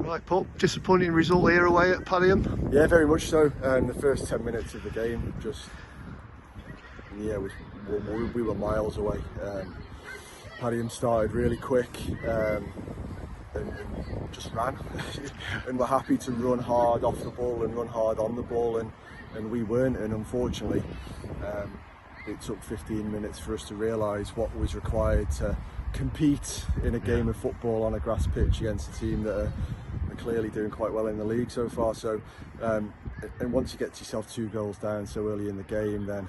Right, Paul, disappointing result here away at Padiham. Yeah, very much so. The first 10 minutes of the game, we were miles away. Padiham started really quick and just ran, and we're happy to run hard off the ball and run hard on the ball, and we weren't. And unfortunately, it took 15 minutes for us to realise what was required to compete in a game of football on a grass pitch against a team that are clearly doing quite well in the league so far. So and once you get yourself 2 goals down so early in the game, then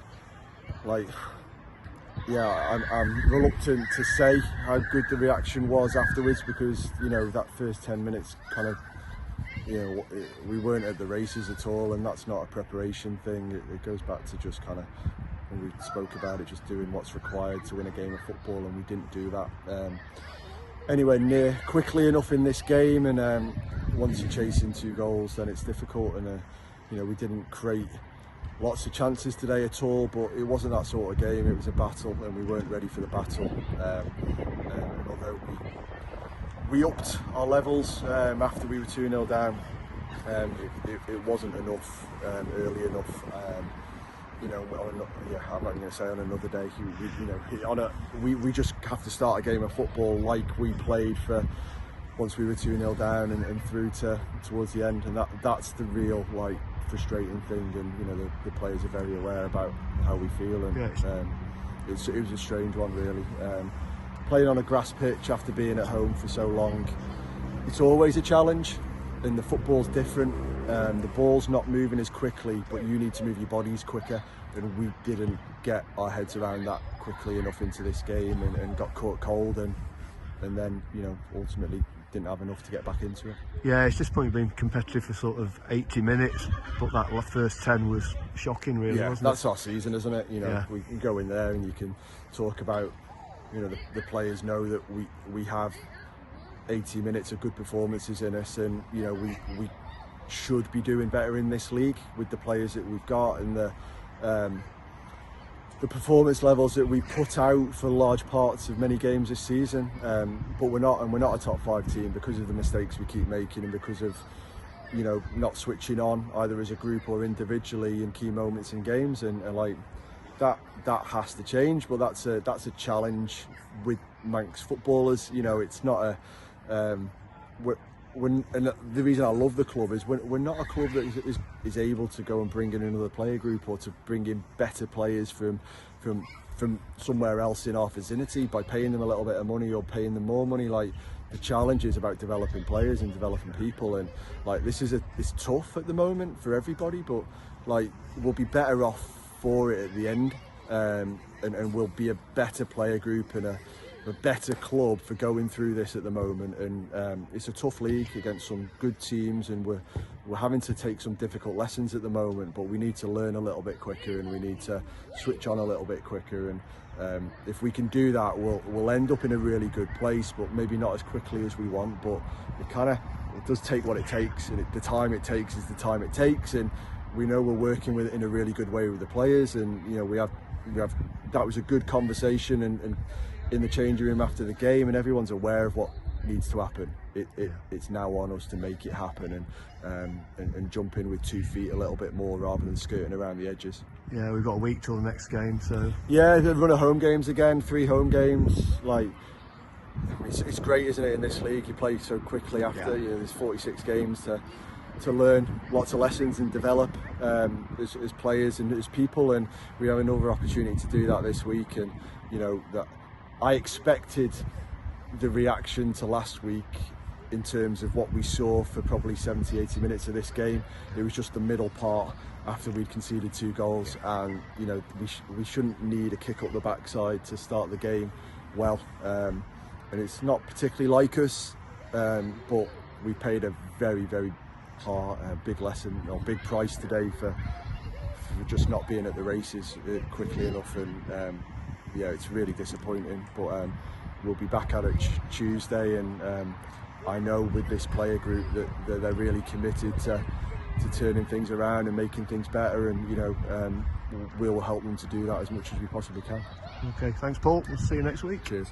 I'm reluctant to say how good the reaction was afterwards, because that first 10 minutes kind of, we weren't at the races at all, and that's not a preparation thing. It goes back to just kind of, when we spoke about it, just doing what's required to win a game of football, and we didn't do that anywhere near quickly enough in this game. And once you're chasing 2 goals, then it's difficult. And we didn't create lots of chances today at all, but it wasn't that sort of game. It was a battle, and we weren't ready for the battle. Although we upped our levels after we were 2-0 down, it wasn't enough early enough. I'm not going to say on another day. We just have to start a game of football like we played for once we were 2-0 down and through towards the end, and that's the real frustrating thing. And the players are very aware about how we feel, and it was a strange one really. Playing on a grass pitch after being at home for so long, it's always a challenge, and the football's different. The ball's not moving as quickly, but you need to move your bodies quicker, and we didn't get our heads around that quickly enough into this game, and got caught cold, and then ultimately didn't have enough to get back into it. Yeah, it's disappointing being competitive for sort of 80 minutes, but that first 10 was shocking really, wasn't it? That's our season, isn't it? We can go in there and you can talk about, the players know that we have 80 minutes of good performances in us, and we should be doing better in this league with the players that we've got, and the performance levels that we put out for large parts of many games this season. But we're not a top 5 team because of the mistakes we keep making, and because of not switching on either as a group or individually in key moments in games, and that has to change. But that's a challenge with Manx footballers. It's not and the reason I love the club is we're not a club that is able to go and bring in another player group, or to bring in better players from somewhere else in our vicinity by paying them a little bit of money or paying them more money. The challenge is about developing players and developing people, and it's tough at the moment for everybody, but we'll be better off for it at the end, and we'll be a better player group and a better club for going through this at the moment. And it's a tough league against some good teams, and we're having to take some difficult lessons at the moment, but we need to learn a little bit quicker, and we need to switch on a little bit quicker. And if we can do that, we'll end up in a really good place, but maybe not as quickly as we want. But it does take what it takes, and the time it takes is the time it takes. And we know we're working with it in a really good way with the players, and we have that was a good conversation and in the changing room after the game, and everyone's aware of what needs to happen. It's now on us to make it happen, and jump in with 2 feet a little bit more rather than skirting around the edges. Yeah, we've got a week till the next game, so yeah, the run of home games again, 3 home games. It's great, isn't it? In this league, you play so quickly after. There's 46 games to learn lots of lessons and develop as players and as people, and we have another opportunity to do that this week. And that I expected the reaction to last week in terms of what we saw for probably 70-80 minutes of this game. It was just the middle part after we'd conceded 2 goals, and we shouldn't need a kick up the backside to start the game well, and it's not particularly like us, but we paid a very, very big lesson, or big price today for just not being at the races quickly enough. And it's really disappointing, but we'll be back at it Tuesday, and I know with this player group that they're really committed to turning things around and making things better, and we'll help them to do that as much as we possibly can. Okay, thanks Paul, we'll see you next week. Cheers.